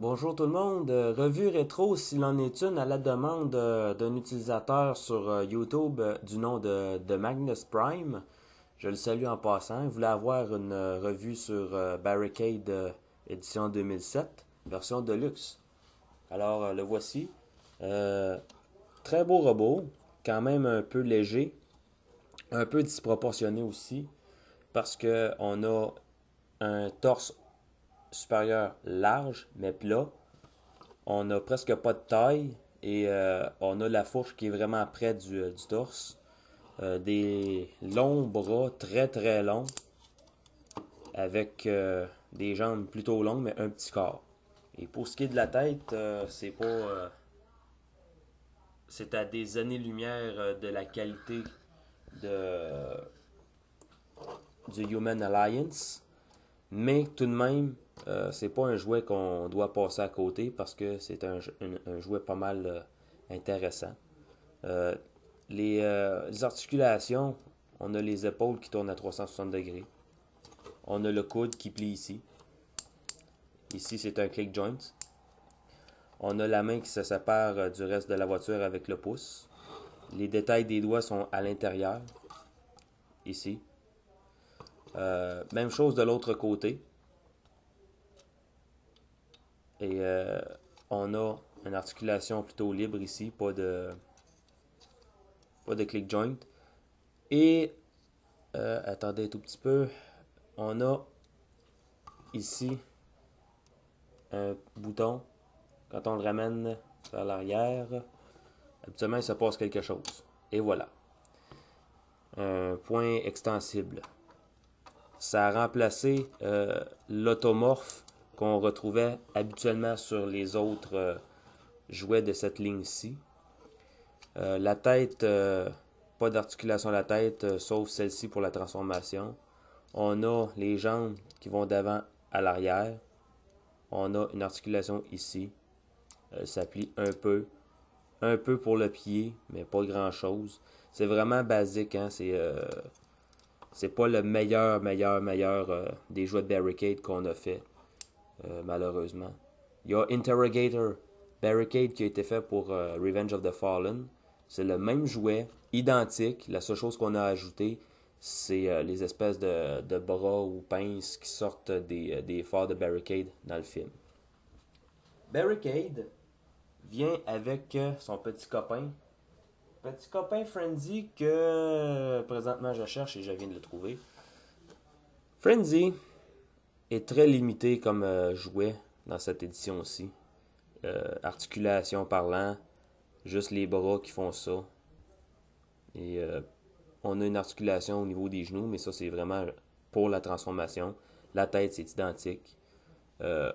Bonjour tout le monde. Revue rétro s'il en est une à la demande d'un utilisateur sur YouTube du nom de Magnus Prime. Je le salue en passant. Il voulait avoir une revue sur Barricade édition 2007, version Deluxe. Alors le voici. Euh, Très beau robot, quand même un peu léger, un peu disproportionné aussi, parce que on a un torse supérieur large mais plat. On n'a presque pas de taille et on a la fourche qui est vraiment près du torse. Des longs bras, très très longs, avec des jambes plutôt longues, mais un petit corps. Et pour ce qui est de la tête, c'est pas, c'est à des années-lumière de la qualité de, du Human Alliance, mais tout de même, c'est pas un jouet qu'on doit passer à côté parce que c'est un jouet pas mal intéressant. Euh, les articulations, on a les épaules qui tournent à 360 degrés. On a le coude qui plie ici. Ici, c'est un click joint. On a la main qui se sépare du reste de la voiture avec le pouce. Les détails des doigts sont à l'intérieur, ici. Même chose de l'autre côté. Et on a une articulation plutôt libre ici, pas de click joint. Et, attendez un tout petit peu, on a ici un bouton. Quand on le ramène vers l'arrière, habituellement il se passe quelque chose. Et voilà. Un point extensible. Ça a remplacé l'automorphe qu'on retrouvait habituellement sur les autres jouets de cette ligne-ci. La tête, pas d'articulation à la tête, sauf celle-ci pour la transformation. On a les jambes qui vont d'avant à l'arrière. On a une articulation ici. Elle s'applique un peu pour le pied, mais pas grand-chose. C'est vraiment basique, hein? C'est pas le meilleur des jouets de Barricade qu'on a fait, malheureusement. Il y a Interrogator Barricade qui a été fait pour Revenge of the Fallen. C'est le même jouet, identique. La seule chose qu'on a ajouté, c'est les espèces de bras ou pinces qui sortent des phares de Barricade dans le film. Barricade vient avec son petit copain. Petit copain Frenzy que présentement je cherche et je viens de le trouver. Frenzy est très limité comme jouet dans cette édition aussi. Articulation parlant, juste les bras qui font ça. Et on a une articulation au niveau des genoux, mais ça c'est vraiment pour la transformation. La tête c'est identique.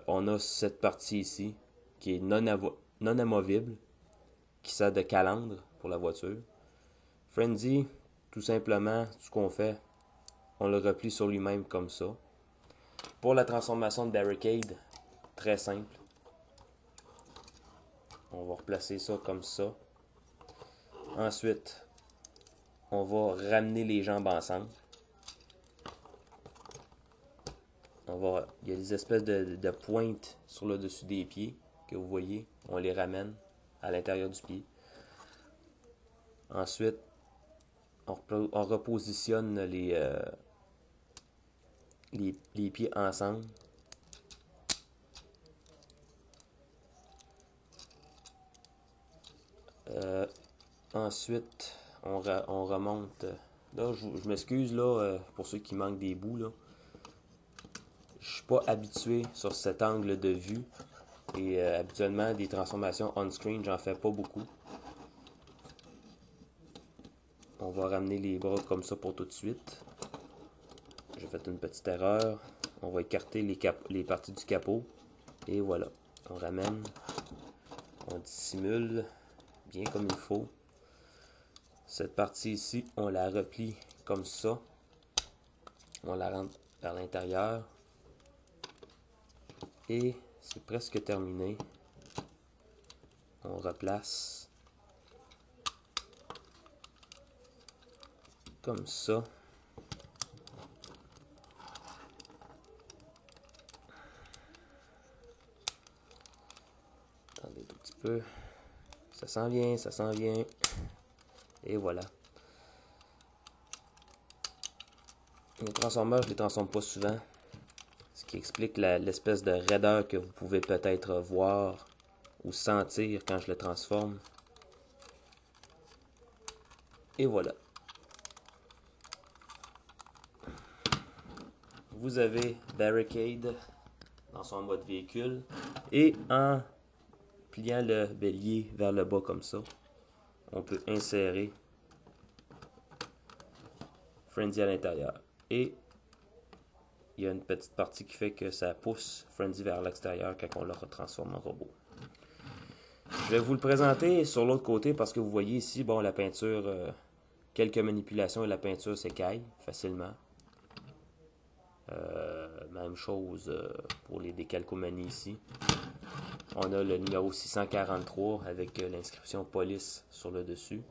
On a cette partie ici qui est non amovible, qui sert de calandre pour la voiture. Frenzy, tout simplement, ce qu'on fait, on le replie sur lui-même comme ça. Pour la transformation de Barricade, très simple. On va replacer ça comme ça. Ensuite, on va ramener les jambes ensemble. Il y a des espèces de pointes sur le dessus des pieds que vous voyez. On les ramène à l'intérieur du pied. Ensuite, on repositionne les pieds ensemble. Ensuite, on remonte. Là, je m'excuse là pour ceux qui manquent des bouts là. Je suis pas habitué sur cet angle de vue et habituellement des transformations on-screen, j'en fais pas beaucoup. On va ramener les bras comme ça pour tout de suite. J'ai fait une petite erreur. On va écarter les parties du capot. Et voilà. On ramène. On dissimule bien comme il faut. Cette partie ici, on la replie comme ça. On la rentre vers l'intérieur. Et c'est presque terminé. On replace comme ça. peu. Ça s'en vient, ça s'en vient. Et voilà. Les transformeurs, je les transforme pas souvent. Ce qui explique l'espèce de raideur que vous pouvez peut-être voir ou sentir quand je le transforme. Et voilà. Vous avez Barricade dans son mode véhicule. Et en pliant le bélier vers le bas comme ça, on peut insérer Frenzy à l'intérieur. Et il y a une petite partie qui fait que ça pousse Frenzy vers l'extérieur quand on le retransforme en robot. Je vais vous le présenter sur l'autre côté parce que vous voyez ici, bon, la peinture, quelques manipulations et la peinture s'écaille facilement. Même chose pour les décalcomanies ici. On a le numéro 643 avec l'inscription police sur le dessus.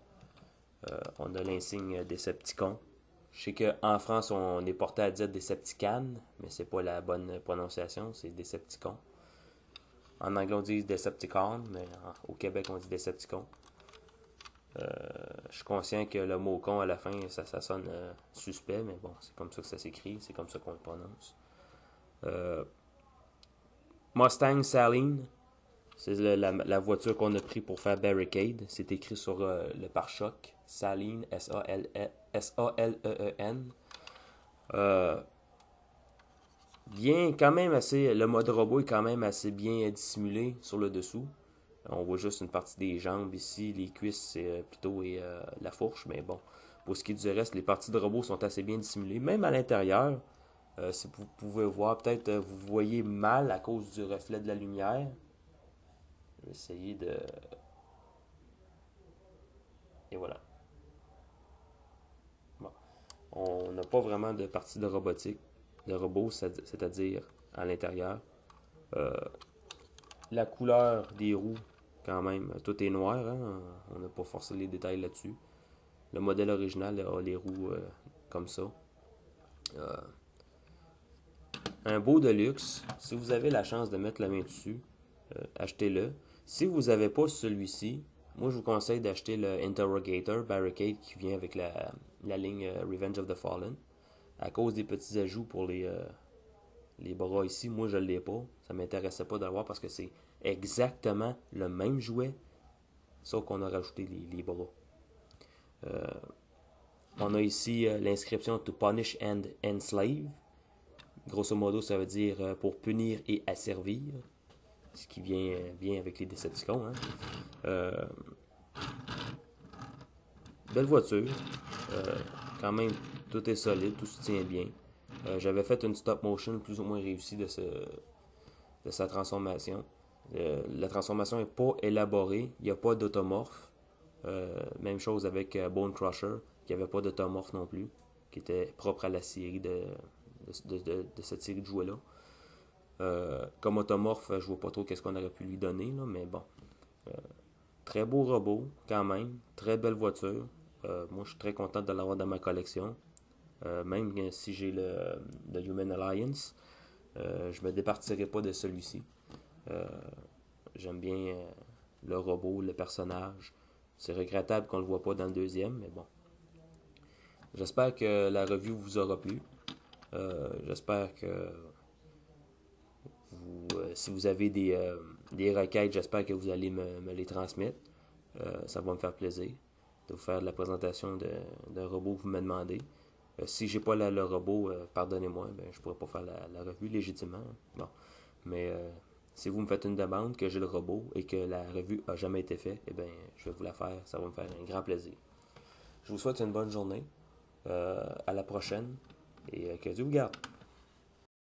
On a l'insigne Decepticon. Je sais qu'en France, on est porté à dire Deceptican, mais c'est pas la bonne prononciation, c'est Decepticon. En anglais, on dit Decepticon, mais au Québec, on dit Decepticon. Je suis conscient que le mot con à la fin, ça sonne suspect, mais bon, c'est comme ça que ça s'écrit, c'est comme ça qu'on le prononce. Mustang Saline, c'est la voiture qu'on a pris pour faire Barricade. C'est écrit sur le pare-choc. Saline, S-A-L-E-E-N. Bien, quand même assez. Le mode robot est quand même assez bien dissimulé sur le dessous. On voit juste une partie des jambes ici, les cuisses plutôt et la fourche, mais bon. Pour ce qui est du reste, les parties de robot sont assez bien dissimulées. Même à l'intérieur, si vous pouvez voir, peut-être vous voyez mal à cause du reflet de la lumière. Je vais essayer de... Et voilà. Bon. On n'a pas vraiment de partie de robotique, de robot, c'est-à-dire à l'intérieur. La couleur des roues, quand même, tout est noir, hein? On n'a pas forcé les détails là-dessus. Le modèle original a les roues comme ça. Un beau de luxe. Si vous avez la chance de mettre la main dessus, achetez-le. Si vous n'avez pas celui-ci, moi je vous conseille d'acheter le Interrogator Barricade qui vient avec la ligne Revenge of the Fallen. À cause des petits ajouts pour les bras ici, moi je ne l'ai pas. Ça ne m'intéressait pas d'avoir parce que c'est exactement le même jouet, sauf qu'on a rajouté les bras. On a ici l'inscription To Punish and Enslave. Grosso modo, ça veut dire pour punir et asservir. Ce qui vient bien avec les Decepticons. Hein. Belle voiture. Quand même, tout est solide, tout se tient bien. J'avais fait une stop motion plus ou moins réussie de sa transformation. La transformation n'est pas élaborée, il n'y a pas d'automorphe. Même chose avec Bone Crusher, qui n'avait pas d'automorphe non plus, qui était propre à la série de cette série de jouets-là. Comme automorphe, je vois pas trop qu'est-ce qu'on aurait pu lui donner, là, mais bon. Très beau robot, quand même. Très belle voiture. Moi, je suis très content de l'avoir dans ma collection. Même si j'ai le Human Alliance, je me départirai pas de celui-ci. J'aime bien le robot, le personnage. C'est regrettable qu'on le voit pas dans le deuxième, mais bon. J'espère que la review vous aura plu. J'espère que si vous avez des requêtes, j'espère que vous allez me les transmettre. Ça va me faire plaisir de vous faire de la présentation d'un robot que vous me demandez. Si j'ai pas le robot, pardonnez-moi, ben, je pourrais pas faire la revue légitimement. Bon. Mais si vous me faites une demande, que j'ai le robot et que la revue a jamais été faite, eh bien, je vais vous la faire. Ça va me faire un grand plaisir. Je vous souhaite une bonne journée. À la prochaine. Et que Dieu vous garde.